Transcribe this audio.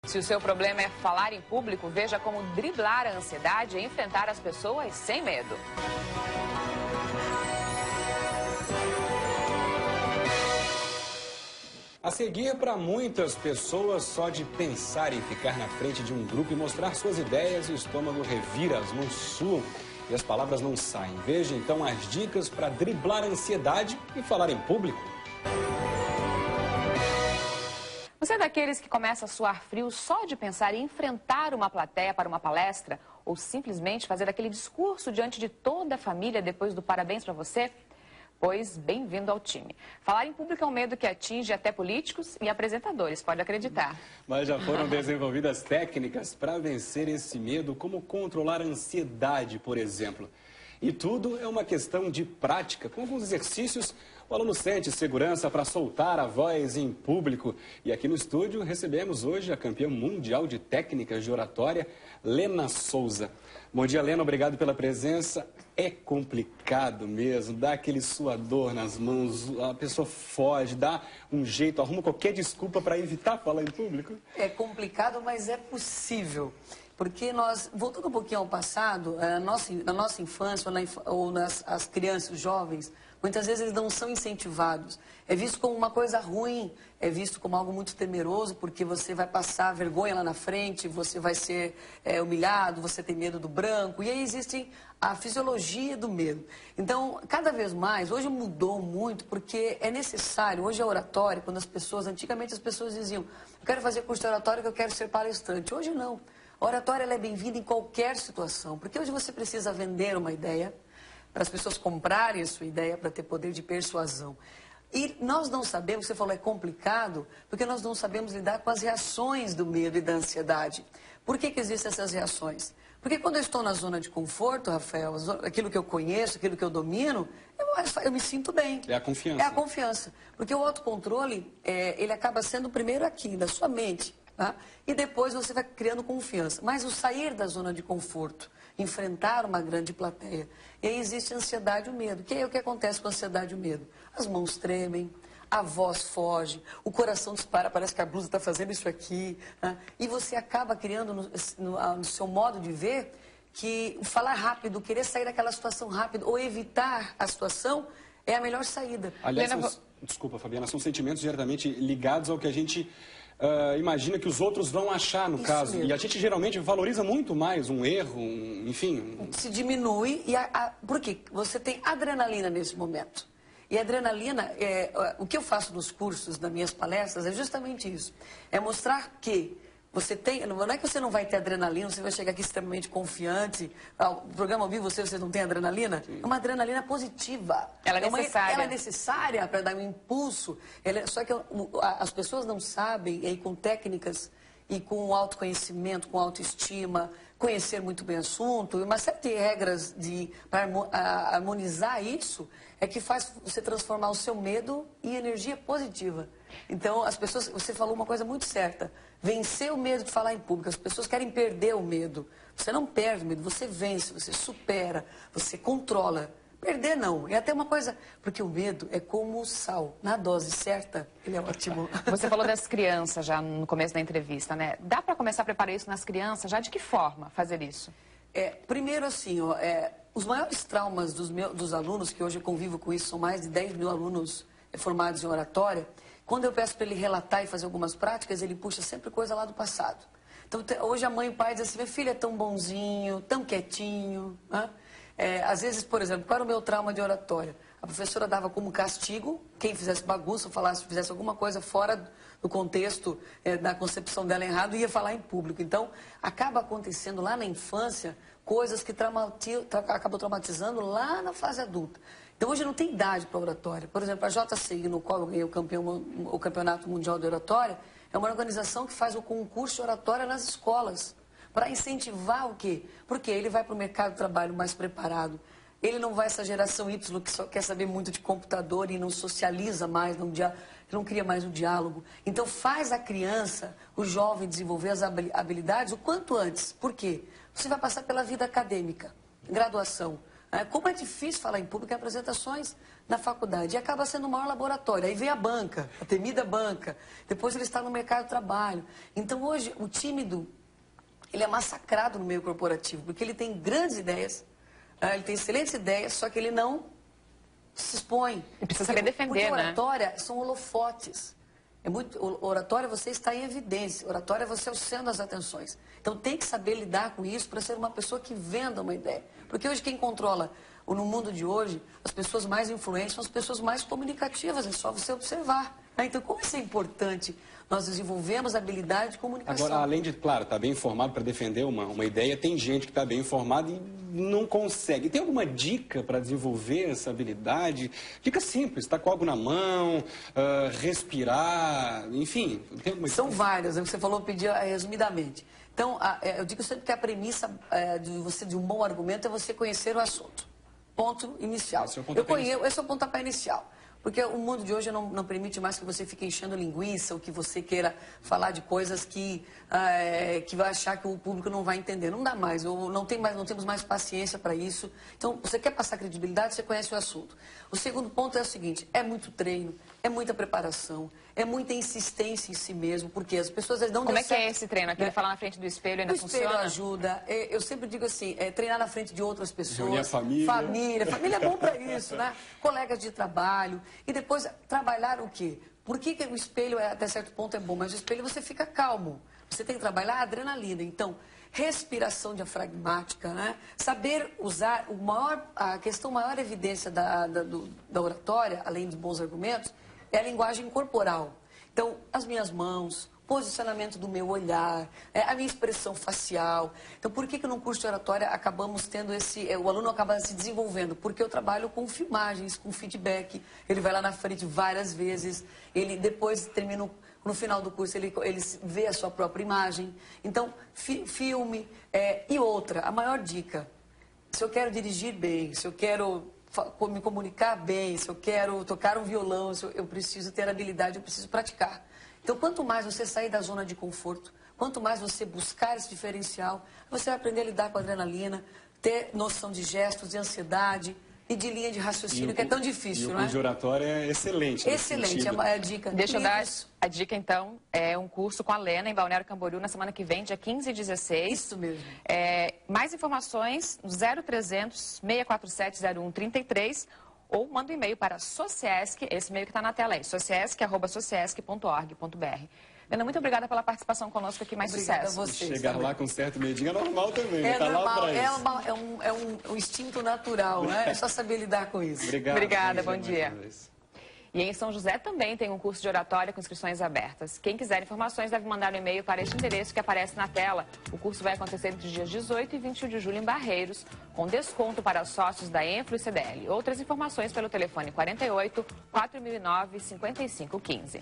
Se o seu problema é falar em público, veja como driblar a ansiedade e enfrentar as pessoas sem medo. A seguir, para muitas pessoas, só de pensar em ficar na frente de um grupo e mostrar suas ideias, o estômago revira, as mãos suam e as palavras não saem. Veja então as dicas para driblar a ansiedade e falar em público. Você é daqueles que começa a suar frio só de pensar em enfrentar uma plateia para uma palestra ou simplesmente fazer aquele discurso diante de toda a família depois do parabéns para você? Pois, bem-vindo ao time. Falar em público é um medo que atinge até políticos e apresentadores, pode acreditar. Mas já foram desenvolvidas técnicas para vencer esse medo, como controlar a ansiedade, por exemplo. E tudo é uma questão de prática. Com alguns exercícios, o aluno sente segurança para soltar a voz em público. E aqui no estúdio recebemos hoje a campeã mundial de técnicas de oratória, Lena Souza. Bom dia, Lena, obrigado pela presença. É complicado mesmo, dá aquele suador nas mãos, a pessoa foge, dá um jeito, arruma qualquer desculpa para evitar falar em público. É complicado, mas é possível. Porque nós, voltando um pouquinho ao passado, na nossa infância ou as crianças, os jovens, muitas vezes eles não são incentivados. É visto como uma coisa ruim, é visto como algo muito temeroso, porque você vai passar vergonha lá na frente, você vai ser humilhado, você tem medo do branco, e aí existe a fisiologia do medo. Então, cada vez mais, hoje mudou muito, porque é necessário, hoje a oratória, quando antigamente as pessoas diziam, eu quero fazer curso de oratória, que eu quero ser palestrante. Hoje não. A oratória ela é bem-vinda em qualquer situação, porque hoje você precisa vender uma ideia, para as pessoas comprarem a sua ideia, para ter poder de persuasão. E nós não sabemos, você falou, é complicado, porque nós não sabemos lidar com as reações do medo e da ansiedade. Por que existem essas reações? Porque quando eu estou na zona de conforto, Rafael, aquilo que eu conheço, aquilo que eu domino, eu me sinto bem. É a confiança. É a confiança. Porque o autocontrole, ele acaba sendo primeiro aqui, da sua mente. Tá? E depois você vai criando confiança. Mas o sair da zona de conforto, enfrentar uma grande plateia, e aí existe a ansiedade e o medo. Que é o que acontece com a ansiedade e o medo? As mãos tremem, a voz foge, o coração dispara, parece que a blusa está fazendo isso aqui. Né? E você acaba criando no seu modo de ver que falar rápido, querer sair daquela situação rápido ou evitar a situação é a melhor saída. Aliás, desculpa, Fabiana, são sentimentos diretamente ligados ao que a gente imagina que os outros vão achar, no Isso caso. mesmo. E a gente geralmente valoriza muito mais um erro, enfim. Se diminui, por quê? Você tem adrenalina nesse momento. E a adrenalina, o que eu faço nos cursos, nas minhas palestras, é justamente isso. É mostrar que você tem, não é que você não vai ter adrenalina, você vai chegar aqui extremamente confiante. O programa ao vivo, você não tem adrenalina? Sim. É uma adrenalina positiva. Ela é necessária. Ela é necessária para dar um impulso. Só que as pessoas não sabem, e aí com técnicas e com autoconhecimento, com autoestima, conhecer muito bem o assunto, e uma série de regras para harmonizar isso, é que faz você transformar o seu medo em energia positiva. Então, as pessoas, você falou uma coisa muito certa, vencer o medo de falar em público. As pessoas querem perder o medo. Você não perde o medo, você vence, você supera, você controla. Perder não, é até uma coisa, porque o medo é como o sal, na dose certa, ele é ótimo. Você falou das crianças já no começo da entrevista, né? Dá para começar a preparar isso nas crianças? Já de que forma fazer isso? Primeiro assim, os maiores traumas dos alunos, que hoje eu convivo com isso, são mais de 10 mil alunos formados em oratória, quando eu peço para ele relatar e fazer algumas práticas, ele puxa sempre coisa lá do passado. Então, hoje a mãe e o pai dizem assim, meu filho é tão bonzinho, tão quietinho, né? Às vezes, por exemplo, qual era o meu trauma de oratória? A professora dava como castigo, quem fizesse bagunça, fizesse alguma coisa fora do contexto da concepção dela errado, ia falar em público. Então, acaba acontecendo lá na infância coisas que acabam traumatizando lá na fase adulta. Então, hoje não tem idade para oratória. Por exemplo, a JCI, no qual eu ganhei o Campeonato Mundial de Oratória, é uma organização que faz o concurso de oratória nas escolas. Para incentivar o quê? Porque ele vai para o mercado de trabalho mais preparado. Ele não vai essa geração Y que só quer saber muito de computador e não socializa mais, não cria mais o diálogo. Então faz a criança, o jovem, desenvolver as habilidades o quanto antes. Por quê? Você vai passar pela vida acadêmica, graduação. Como é difícil falar em público em apresentações na faculdade. E acaba sendo o maior laboratório. Aí vem a banca, a temida banca. Depois ele está no mercado de trabalho. Então hoje o tímido, ele é massacrado no meio corporativo, porque ele tem grandes ideias, ele tem excelentes ideias, só que ele não se expõe. E precisa saber defender, porque oratória são holofotes. Oratória você está em evidência, oratória você é o centro das atenções. Então tem que saber lidar com isso para ser uma pessoa que venda uma ideia. Porque hoje quem controla, no mundo de hoje, as pessoas mais influentes são as pessoas mais comunicativas, é só você observar. Então como isso é importante? Nós desenvolvemos a habilidade de comunicação. Agora, além de, claro, estar bem informado para defender uma ideia, tem gente que está bem informada e não consegue. Tem alguma dica para desenvolver essa habilidade? Dica simples, está com algo na mão, respirar, enfim. Tem alguma... São várias, você falou, pedir resumidamente. Então, eu digo sempre que a premissa de um bom argumento é você conhecer o assunto. Ponto inicial. Esse é o pontapé inicial. Porque o mundo de hoje não permite mais que você fique enchendo linguiça ou que você queira falar de coisas que vai achar que o público não vai entender. Não dá mais, ou não temos mais paciência para isso. Então, você quer passar credibilidade, você conhece o assunto. O segundo ponto é o seguinte, é muito treino, é muita preparação, é muita insistência em si mesmo, porque as pessoas não Como é que é esse treino? Aquele falar na frente do espelho ainda funciona? O espelho ajuda. Eu sempre digo assim, treinar na frente de outras pessoas. Reunir a família. Família é bom para isso, né? Colegas de trabalho. E depois, trabalhar o quê? Por que o espelho, até certo ponto, é bom? Mas o espelho você fica calmo. Você tem que trabalhar a adrenalina. Então, respiração diafragmática, né? Saber usar a questão maior evidência da oratória, além de bons argumentos, é a linguagem corporal. Então, as minhas mãos, posicionamento do meu olhar, a minha expressão facial. Então, por que no curso de oratória acabamos tendo o aluno acaba se desenvolvendo? Porque eu trabalho com filmagens, com feedback. Ele vai lá na frente várias vezes, ele depois termina no final do curso, ele vê a sua própria imagem. Então, filme. E outra, a maior dica, se eu quero dirigir bem, se eu quero me comunicar bem, se eu quero tocar um violão, eu preciso ter habilidade, eu preciso praticar. Então, quanto mais você sair da zona de conforto, quanto mais você buscar esse diferencial, você vai aprender a lidar com a adrenalina, ter noção de gestos, de ansiedade e de linha de raciocínio, que é tão difícil, não é? O curso de oratória é excelente. Excelente, é a dica. Deixa eu dar a dica, então. É um curso com a Lena, em Balneário Camboriú, na semana que vem, dia 15 e 16. Isso mesmo. Mais informações no 0300 647 0133 ou manda um e-mail para Sociesc, esse e-mail que está na tela aí, sociesc@sociesc.org.br. Lena, muito obrigada pela participação conosco aqui, mais Obrigada sucesso. a vocês. Chegar também. lá com certo medinho é normal também, É tá normal, lá é um instinto natural, né? É só saber lidar com isso. Obrigada, bom dia. E em São José também tem um curso de oratória com inscrições abertas. Quem quiser informações deve mandar um e-mail para este endereço que aparece na tela. O curso vai acontecer entre os dias 18 e 21 de julho em Barreiros, com desconto para sócios da Enfro e CDL. Outras informações pelo telefone 48 4009 5515.